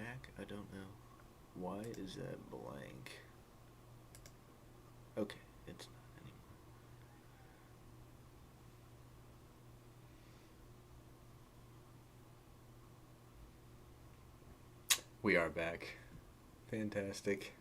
Jack? I don't know. Why is that blank? Okay, it's not anymore. We are back. Fantastic.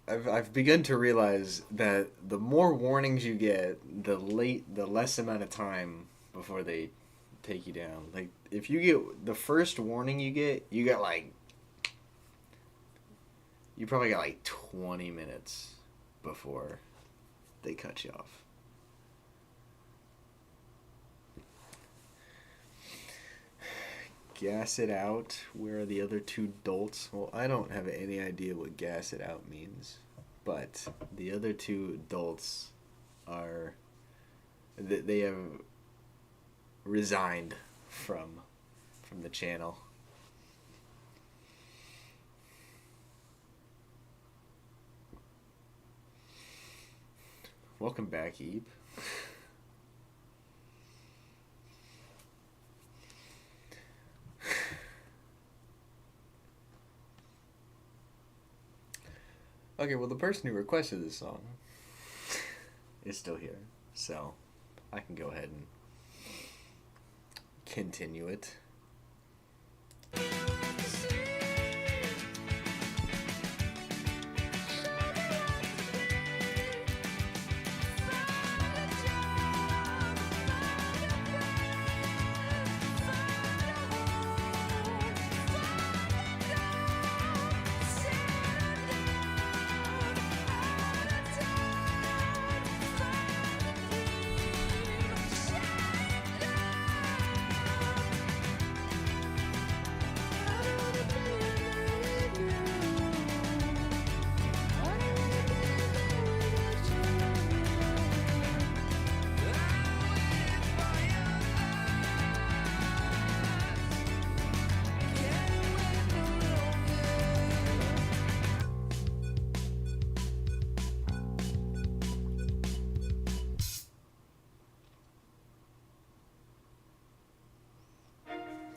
I've begun to realize that the more warnings you get, the less amount of time before they take you down. Like if you get the first warning you get like you probably got like 20 minutes before they cut you off. Gas it out. Where are the other two dolts? Well, I don't have any idea what gas it out means, but the other two dolts are they have resigned from the channel. Welcome back, Eve. Okay, well, the person who requested this song is still here, so I can go ahead and continue it.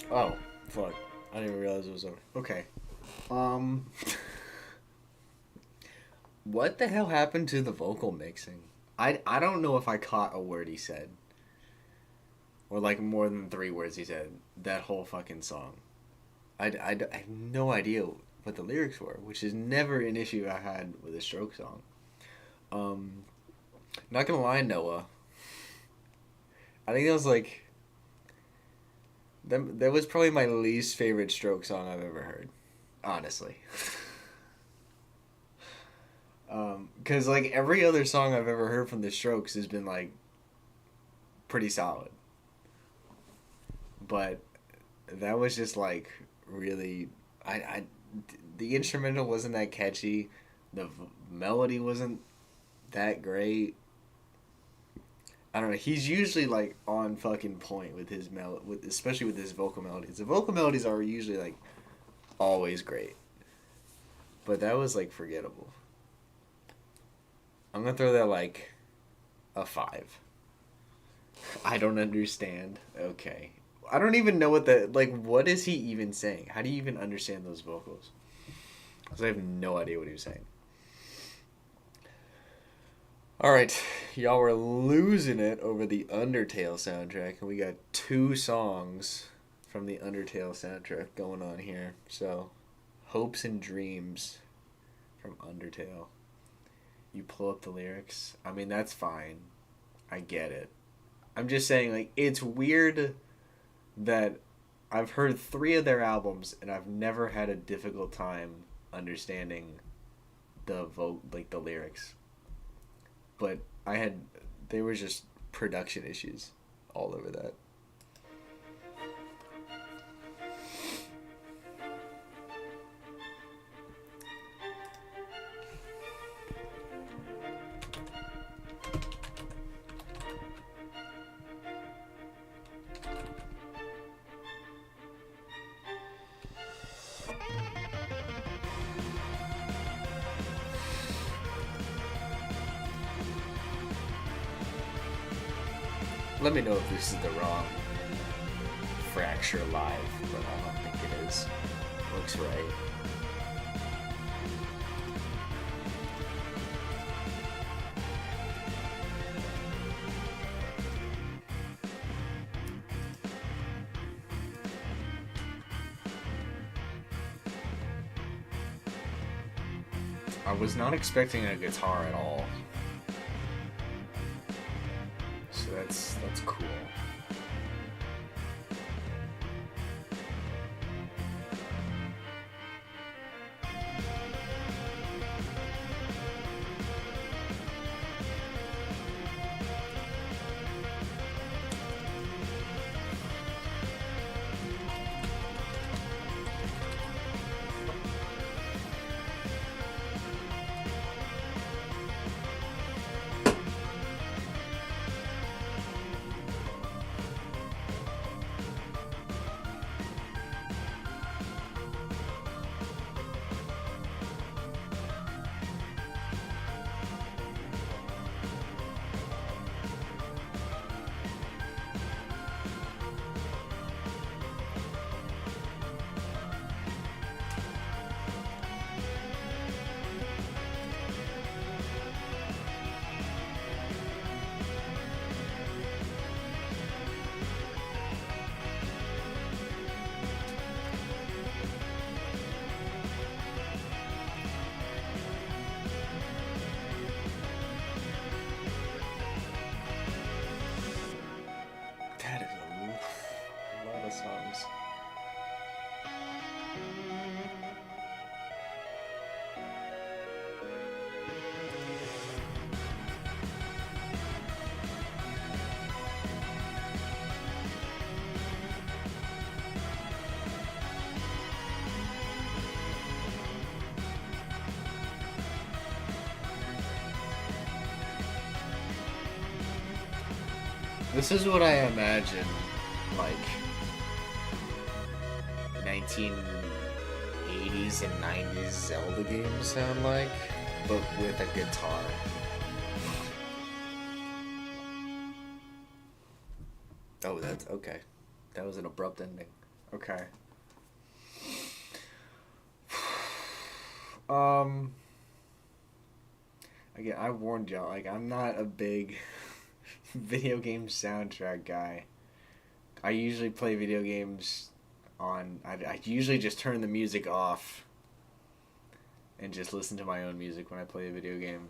Oh, fuck. I didn't even realize it was over. Okay. Um, what the hell happened to the vocal mixing? I don't know if I caught a word he said. Or like more than 3 words he said. That whole fucking song. I have no idea what the lyrics were, which is never an issue I had with a Stroke song. Not gonna lie, Noah. I think that was like... That was probably my least favorite Stroke song I've ever heard. Honestly. Because like every other song I've ever heard from the Strokes has been like pretty solid. But that was just like really... the instrumental wasn't that catchy. The melody wasn't that great. I don't know. He's usually like on fucking point with his especially with his vocal melodies. The vocal melodies are usually like always great, but that was like forgettable. I'm gonna throw that like a 5. I don't understand. Okay, I don't even know what what is he even saying? How do you even understand those vocals? Because I have no idea what he was saying. Alright, y'all were losing it over the Undertale soundtrack, and we got 2 songs from the Undertale soundtrack going on here. So, Hopes and Dreams from Undertale. You pull up the lyrics. I mean, that's fine. I get it. I'm just saying, like, it's weird that I've heard 3 of their albums, and I've never had a difficult time understanding the lyrics. But there was just production issues all over that. Let me know if this is the wrong Fracture Live, but I don't think it is. Looks right. I was not expecting a guitar at all. So that's cool. That is a lot of songs. This is what I imagine, like, 1980s and 90s Zelda games sound like, but with a guitar. Oh, that's okay. That was an abrupt ending. Okay. Again, I warned y'all, like, I'm not a big video game soundtrack guy. I usually play video games on... I usually just turn the music off and just listen to my own music when I play a video game.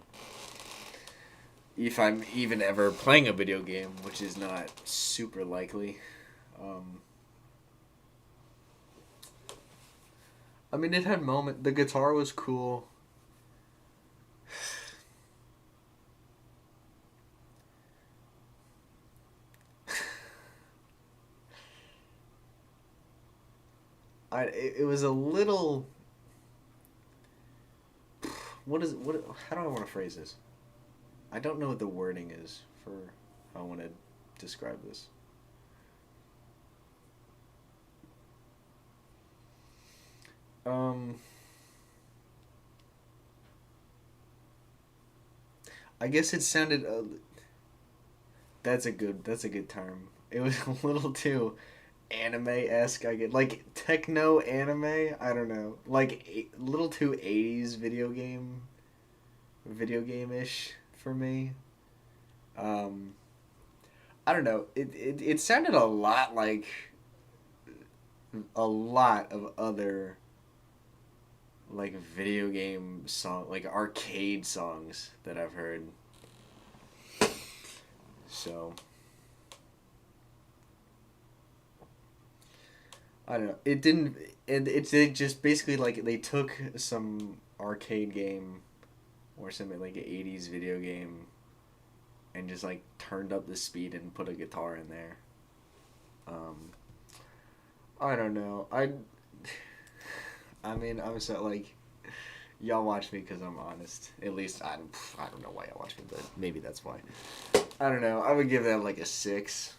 If I'm even ever playing a video game, which is not super likely. I mean, it had moments. The guitar was cool. It was a little... What? How do I want to phrase this? I don't know what the wording is for how I want to describe this. I guess it sounded... that's a good term. It was a little too anime-esque, I get, like, techno anime, I don't know, like a little too 80s video game-ish for me. I don't know, it sounded a lot like a lot of other, like, video game song, like arcade songs that I've heard. So I don't know. It didn't. It just basically, like, they took some arcade game or something like an '80s video game and just, like, turned up the speed and put a guitar in there. I don't know. I mean, I'm so, like, y'all watch me because I'm honest. At least I don't know why y'all watch me, but maybe that's why. I don't know. I would give that like a 6.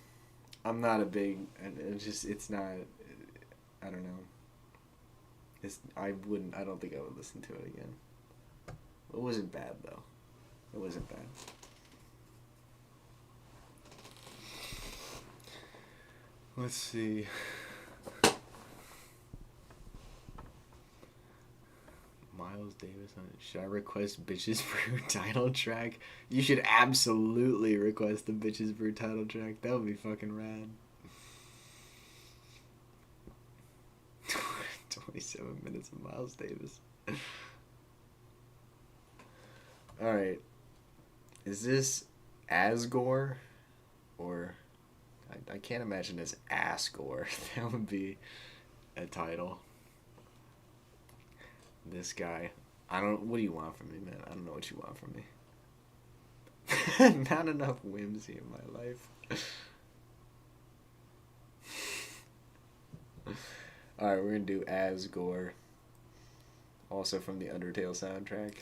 I'm not a big. It's not. I don't know. I don't think I would listen to it again. It wasn't bad though. It wasn't bad. Let's see. Miles Davis. Should I request Bitches Brew title track? You should absolutely request the Bitches Brew title track. That would be fucking rad. 27 minutes of Miles Davis. Alright. Is this Asgore? Or I can't imagine it's Asgore. That would be a title. This guy. What do you want from me, man? I don't know what you want from me. Not enough whimsy in my life. Alright, we're gonna do Asgore. Also from the Undertale soundtrack.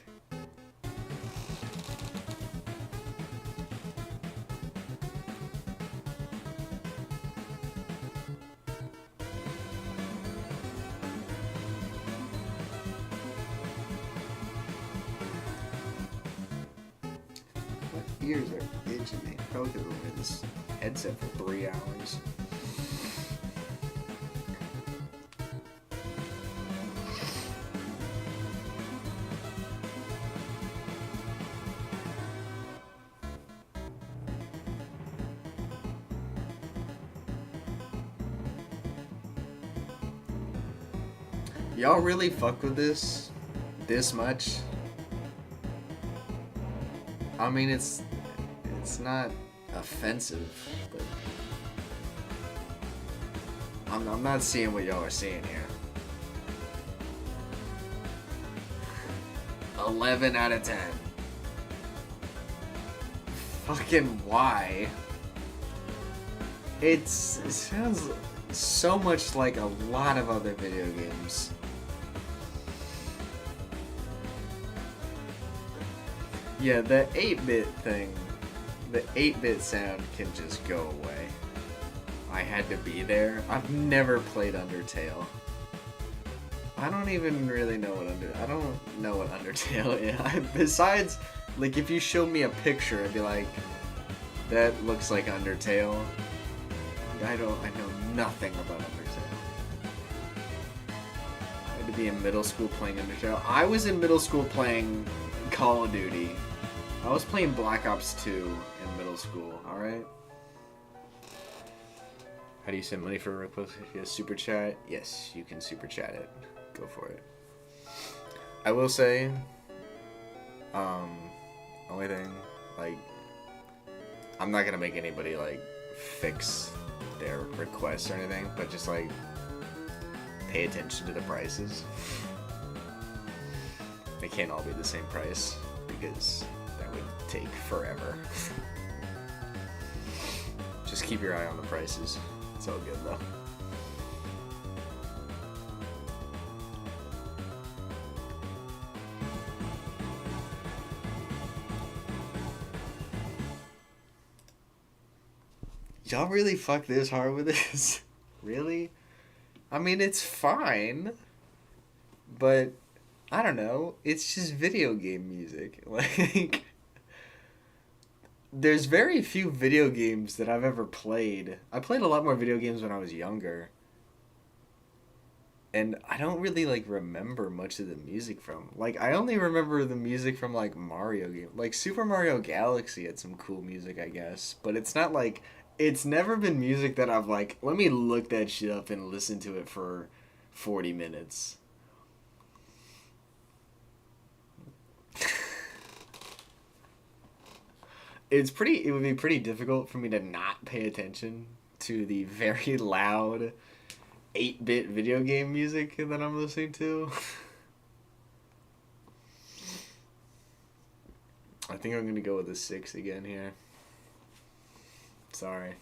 My ears are itching me. Probably because we're in this headset for 3 hours. Y'all really fuck with this much? I mean, it's not offensive, but I'm not seeing what y'all are seeing here. 11 out of 10. Fucking why? It sounds so much like a lot of other video games. Yeah, the 8-bit thing, the 8-bit sound can just go away. I had to be there. I've never played Undertale. I don't even really know what I don't know what Undertale is. Besides, like, if you showed me a picture, I'd be like, that looks like Undertale. I know nothing about Undertale. I had to be in middle school playing Undertale. I was in middle school playing Call of Duty. I was playing Black Ops 2 in middle school, alright? How do you send money for a request? Yes, super chat? Yes, you can super chat it. Go for it. I will say, only thing, like, I'm not gonna make anybody, like, fix their requests or anything, but just, like, pay attention to the prices. They can't all be the same price, because that would take forever. Just keep your eye on the prices. It's all good, though. Y'all really fuck this hard with this? Really? I mean, it's fine, but I don't know. It's just video game music. Like, there's very few video games that I've ever played. I played a lot more video games when I was younger. And I don't really, like, remember much of the music from. Like, I only remember the music from, like, Mario games. Like, Super Mario Galaxy had some cool music, I guess. But it's not, like... It's never been music that I've, like, let me look that shit up and listen to it for 40 minutes. It would be pretty difficult for me to not pay attention to the very loud 8-bit video game music that I'm listening to. I think I'm going to go with a 6 again here. Sorry.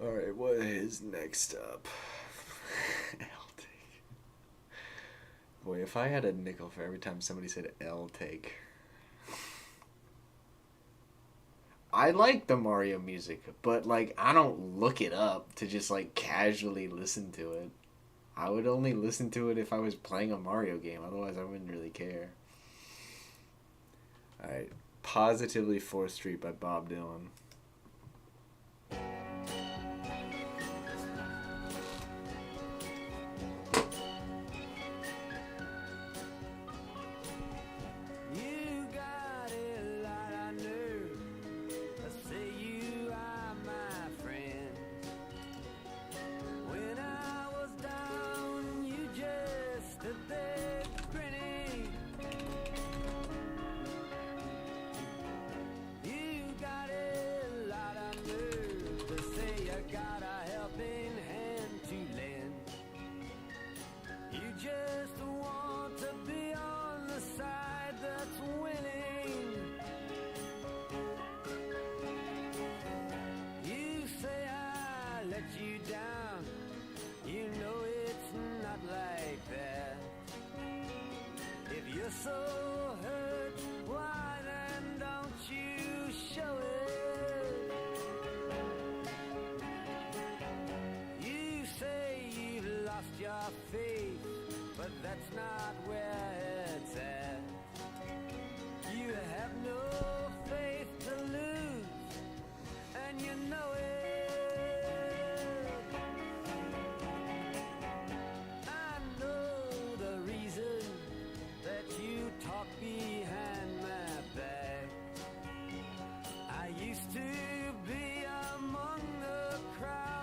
Alright, what is next up? L take. Boy, if I had a nickel for every time somebody said L take. I like the Mario music, but, like, I don't look it up to just, like, casually listen to it. I would only listen to it if I was playing a Mario game. Otherwise, I wouldn't really care. Alright. Positively 4th Street by Bob Dylan.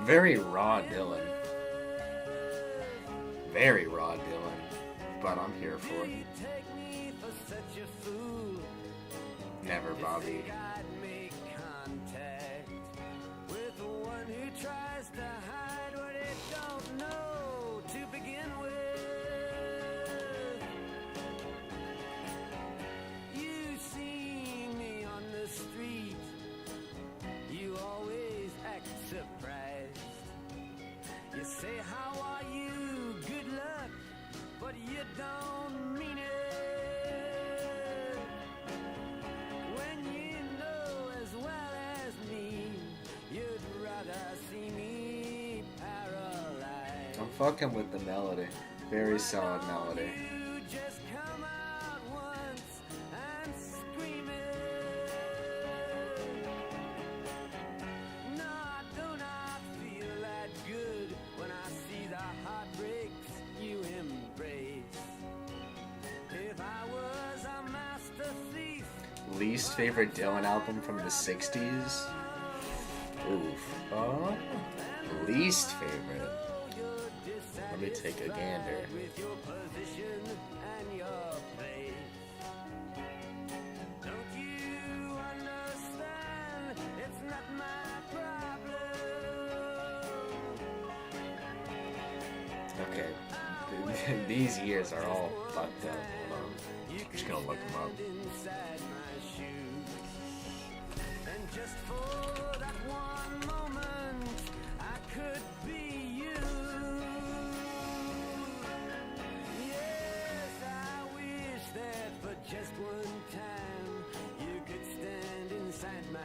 Very raw Dylan. Very raw Dylan. But I'm here for it. Never Bobby. I'm fucking with the melody. Very solid melody. Least favorite Dylan album from the 60s? Oof. Least favorite. Let me take a gander. Okay. These years are all fucked up. I'm just gonna look them up. Just for that one moment, I could be you. Yes, I wish that for just one time you could stand inside my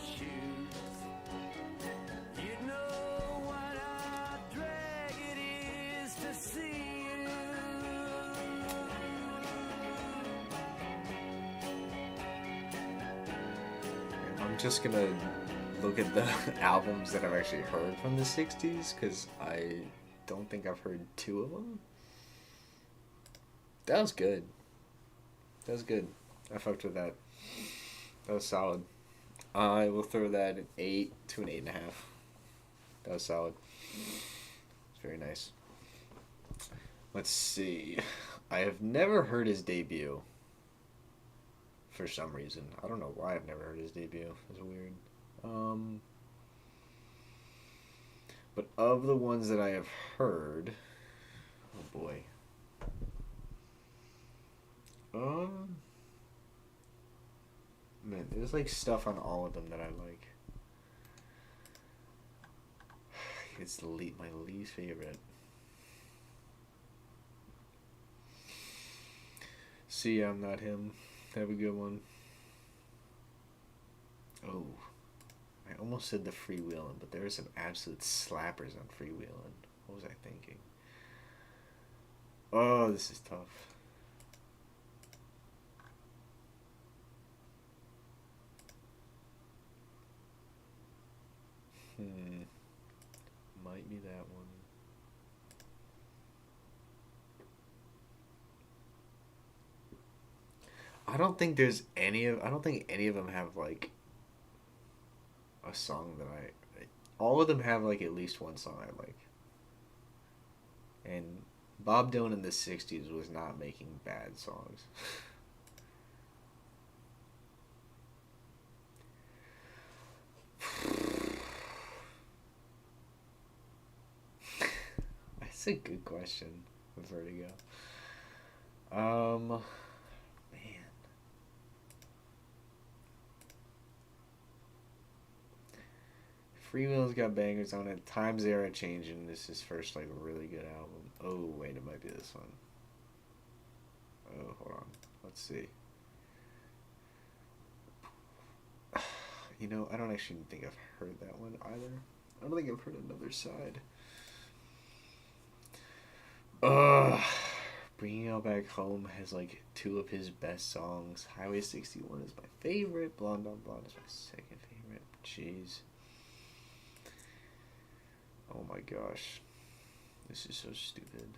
shoes. You'd know what a drag it is to see you. I'm just gonna look at the albums that I've actually heard from the 60s, because I don't think I've heard 2 of them. That was good. That was good. I fucked with that. That was solid. I will throw that an 8 to an 8.5. That was solid. It's very nice. Let's see. I have never heard his debut. For some reason. I don't know why I've never heard his debut. It's weird. But of the ones that I have heard... Oh boy. Man, there's like stuff on all of them that I like. It's my least favorite. See, I'm Not Him. Have a good one. Oh, I almost said the Freewheelin', but there are some absolute slappers on Freewheelin'. What was I thinking? Oh, this is tough. Might be that one. I don't think any of them have like a song that all of them have like at least one song I like. And Bob Dylan in the 60s was not making bad songs. That's a good question with Vertigo. Man. Free Will's got bangers on it. Times They Are Changing. This is his first like really good album. Oh wait, it might be this one. Oh, hold on. Let's see. You know, I don't actually think I've heard that one either. I don't think I've heard Another Side. Bringing It Back Home has like two of his best songs. Highway 61 is my favorite. Blonde on Blonde is my second favorite. Jeez. Oh my gosh. This is so stupid.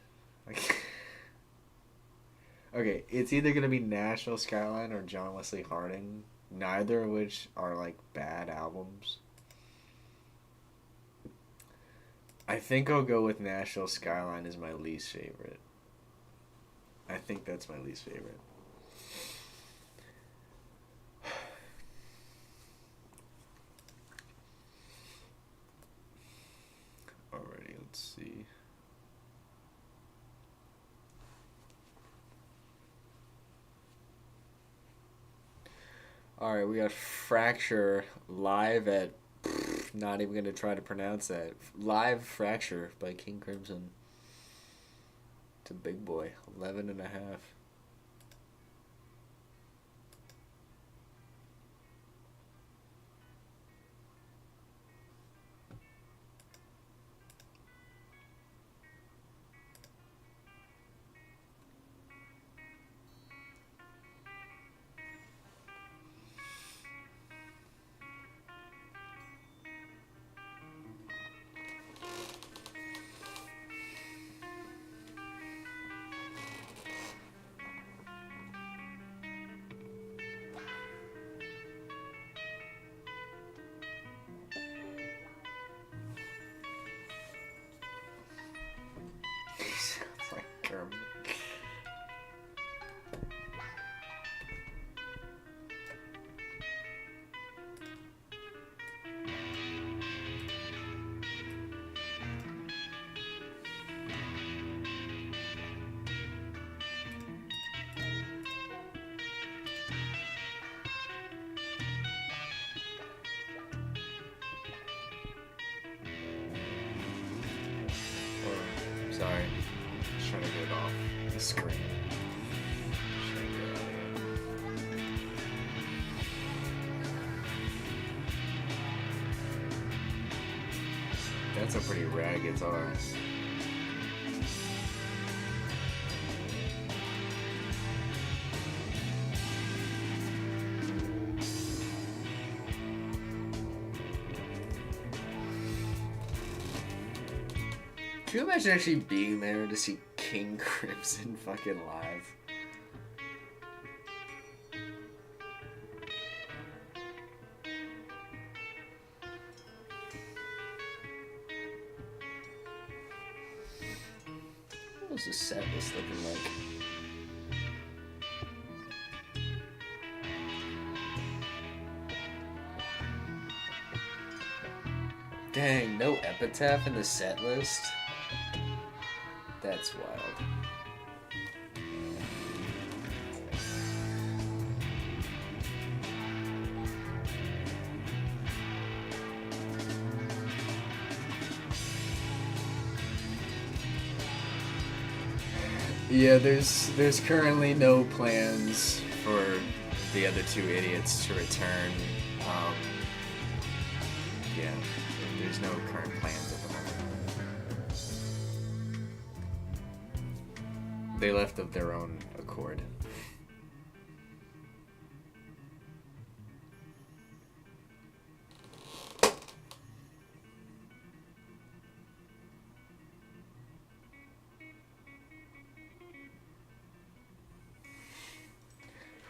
Okay, it's either going to be Nashville Skyline or John Wesley Harding. Neither of which are like bad albums. I think I'll go with Nashville Skyline as my least favorite. I think that's my least favorite. Alrighty, let's see. Alright, we got Fracture live at... Not even going to try to pronounce that. Live Fracture by King Crimson. It's a big boy. 11.5. Sounds like Kermit. Sorry. Just trying to get it off the screen. Just trying to get it out of here. That's a pretty rad guitar. Can you imagine actually being there to see King Crimson fucking live? What was the set list looking like? Dang, no Epitaph in the set list? That's wild. Yeah, there's currently no plans for the other two idiots to return. Yeah, there's no current plans at the moment. They left of their own accord.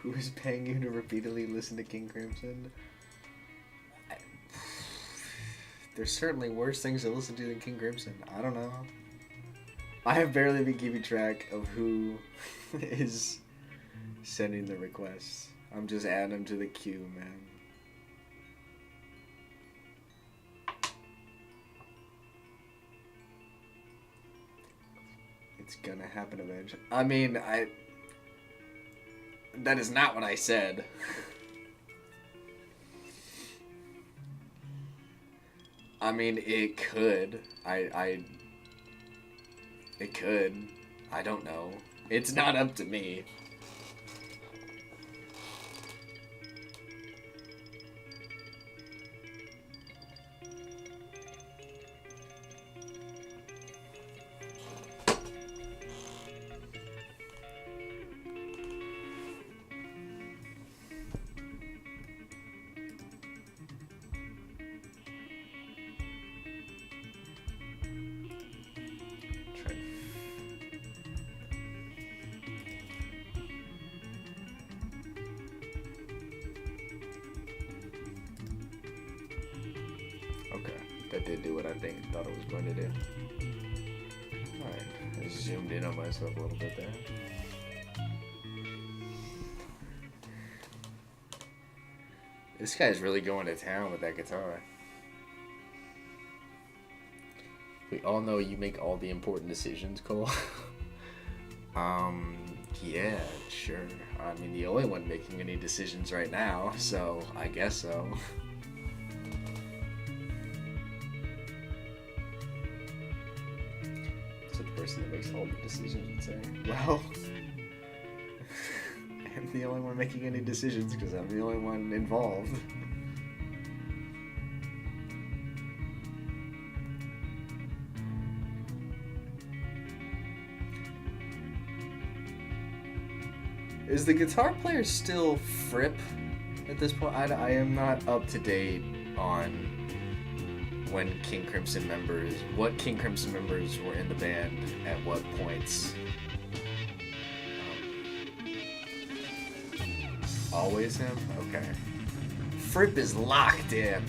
Who is paying you to repeatedly listen to King Crimson? There's certainly worse things to listen to than King Crimson. I don't know. I have barely been keeping track of who is sending the requests. I'm just adding them to the queue, man. It's gonna happen eventually. I mean, that is not what I said. I mean, it could. It could. I don't know. It's not up to me. That did do what I thought it was going to do. Alright, I zoomed in on myself a little bit there. This guy's really going to town with that guitar. We all know you make all the important decisions, Cole. Yeah, sure. I mean, the only one making any decisions right now, so I guess so. That makes all the decisions would say, well, I'm the only one making any decisions because I'm the only one involved. Is the guitar player still Fripp at this point? I am not up to date on what King Crimson members were in the band at what points. Always him? Okay. Fripp is locked in.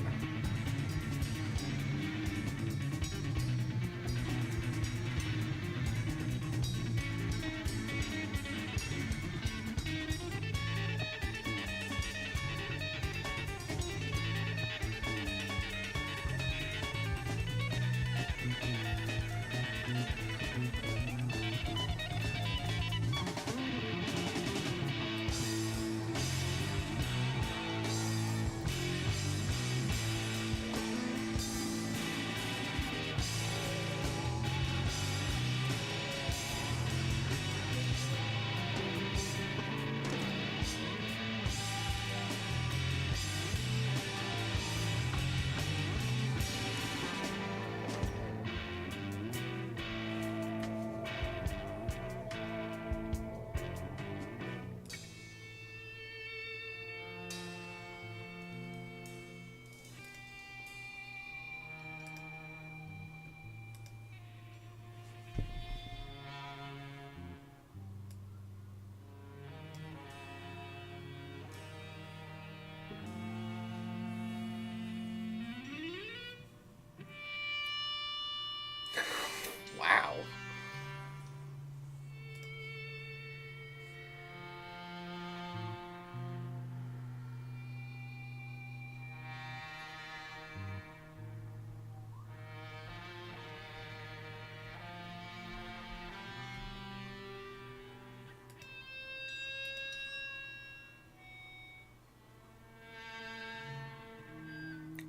Wow.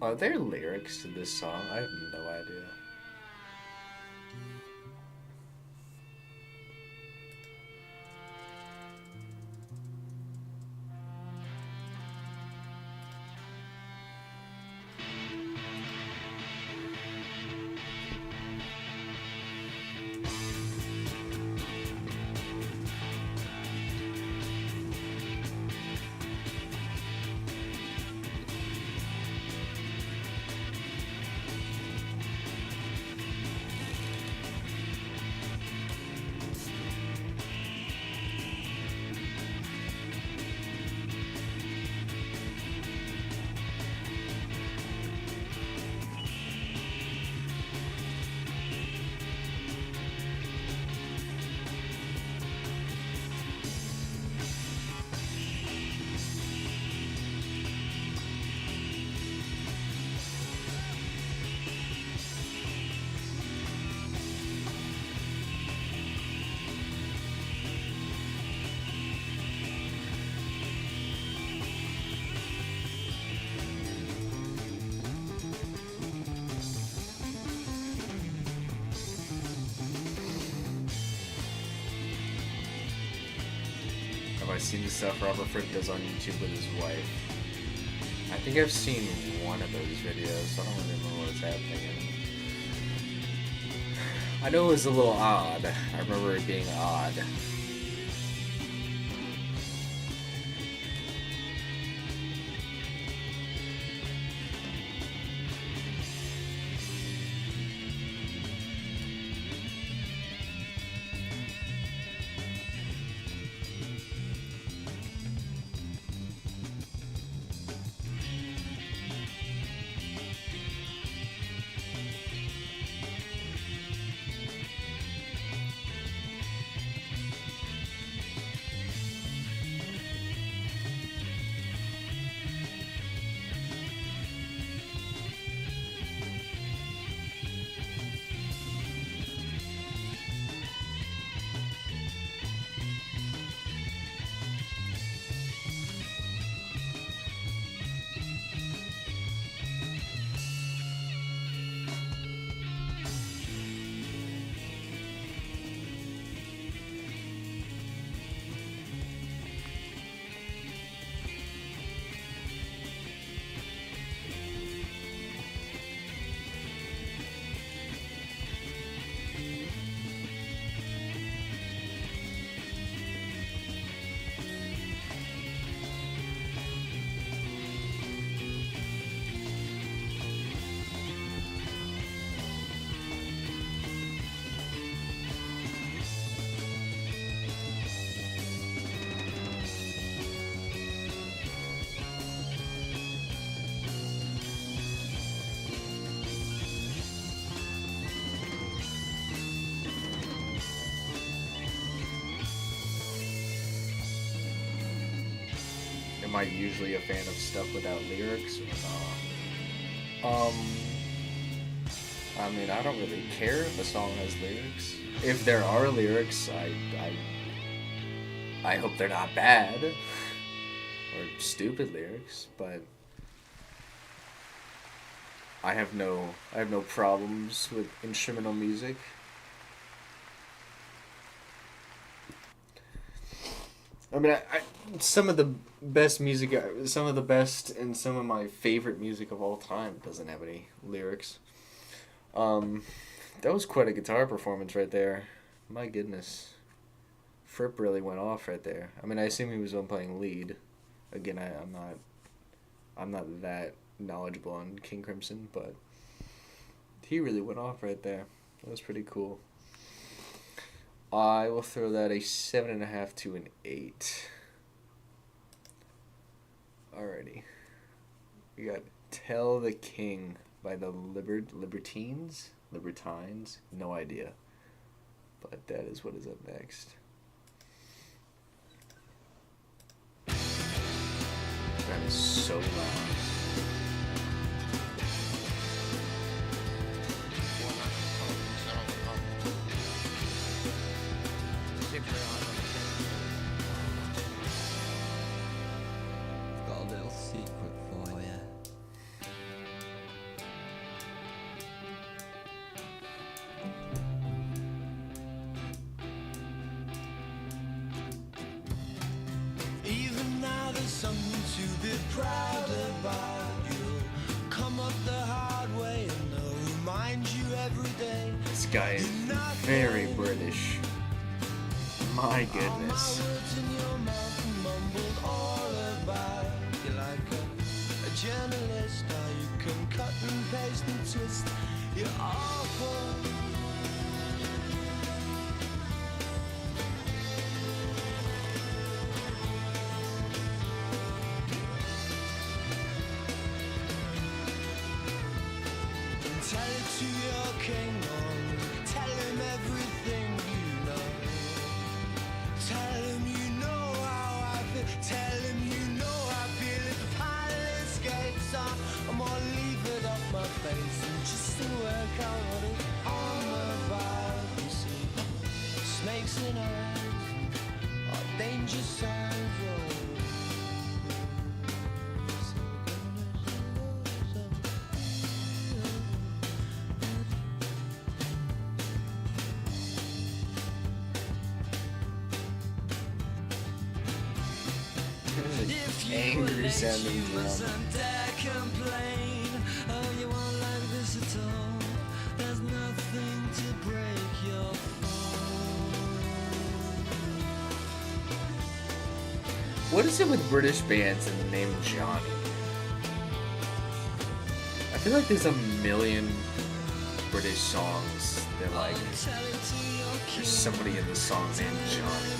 Are there lyrics to this song? I have no idea. I've seen the stuff Robert Fripp does on YouTube with his wife. I think I've seen one of those videos, so I don't really remember what was happening. I know it was a little odd. I remember it being odd. Am I usually a fan of stuff without lyrics or not? I mean, I don't really care if a song has lyrics. If there are lyrics, I hope they're not bad or stupid lyrics, but I have no problems with instrumental music. I mean, some of the best music, some of the best and some of my favorite music of all time doesn't have any lyrics. That was quite a guitar performance right there. My goodness. Fripp really went off right there. I mean, I assume he was on playing lead. Again, I'm not that knowledgeable on King Crimson, but he really went off right there. That was pretty cool. I will throw that a 7.5 to an 8. Alrighty. We got Tell the King by the Libertines? No idea. But that is what is up next. That is so loud. Something to be proud about. You come up the hard way and they'll remind you every day. This guy is very British. My goodness. You're like a journalist, now you can cut and paste and twist. You're awful. Tell it to your king, tell him everything you know. Tell him you know how I feel, tell him you know I feel. If the pilot escapes, I'm gonna leave it up my face and just to work out what it's all about. You see, snakes in our eyes are danger signs. Angry sounding drum. Mustn't dare complain. Oh, you won't like this at all. There's nothing to break your fall. What is it with British bands and the name Johnny? I feel like there's a million British songs that like there's somebody in the song named Johnny.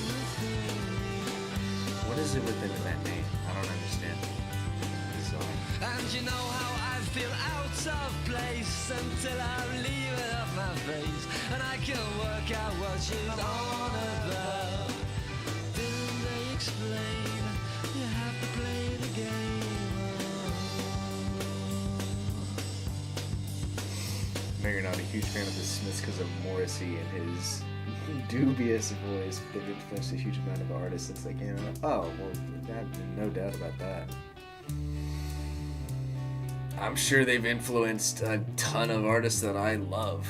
What is it within that name? I don't understand this song. And you know how I feel out of place until I leave it off my face, and I can work out what she's on about. Didn't they explain you have to play the game? I know you're not a huge fan of the Smiths because of Morrissey and his dubious voice, but they've influenced a huge amount of artists. It's like, you know, oh, well, no doubt about that. I'm sure they've influenced a ton of artists that I love.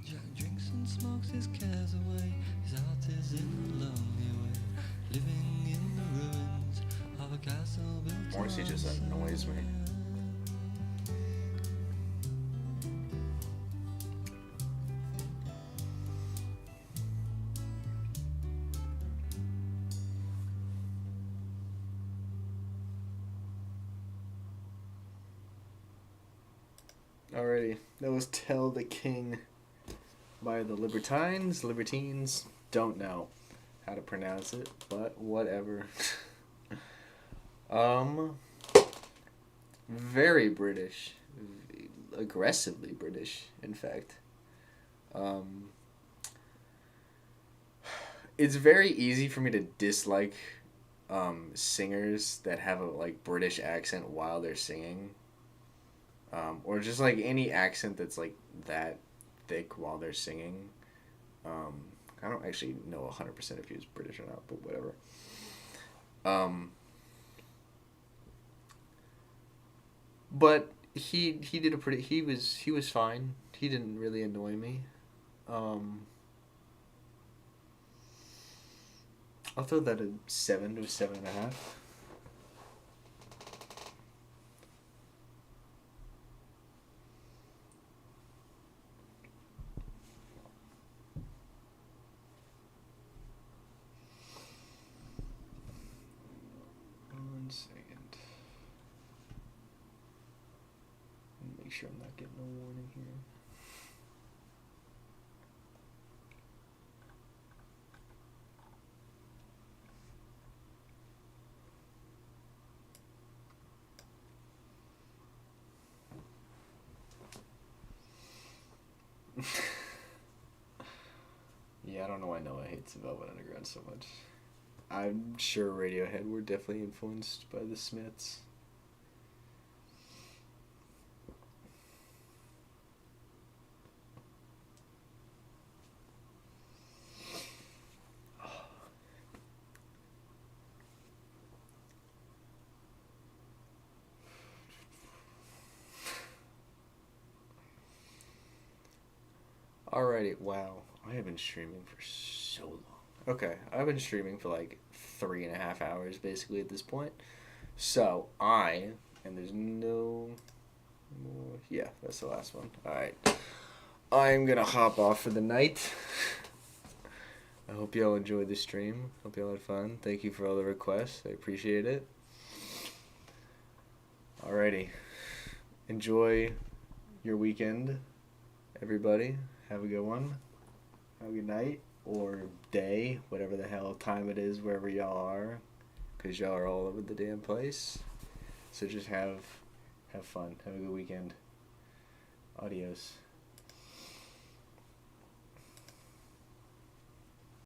Jack drinks and smokes his cares away. His heart is in a lonely way, living in the ruins of a castle built Morrissey on just annoys me. Alrighty, that was Tell the King by the Libertines. Don't know how to pronounce it, but whatever. Very British, aggressively British, in fact. It's very easy for me to dislike singers that have a like British accent while they're singing. Or just like any accent that's like that thick while they're singing. I don't actually know 100% if he was British or not, but whatever. But he did a pretty he was fine. He didn't really annoy me. I'll throw that a 7 to a 7.5. One second. Make sure I'm not getting a warning here. Yeah, I don't know why Noah hates the Velvet Underground so much. I'm sure Radiohead were definitely influenced by the Smiths. Alrighty, wow. I have been streaming for so long. Okay, I've been streaming for like 3.5 hours basically at this point. So, and there's no more. Yeah, that's the last one. Alright. I'm gonna hop off for the night. I hope y'all enjoyed the stream. Hope y'all had fun. Thank you for all the requests. I appreciate it. Alrighty. Enjoy your weekend, everybody. Have a good one. Have a good night or day, whatever the hell time it is, wherever y'all are, because y'all are all over the damn place. So just have fun. Have a good weekend. Adios.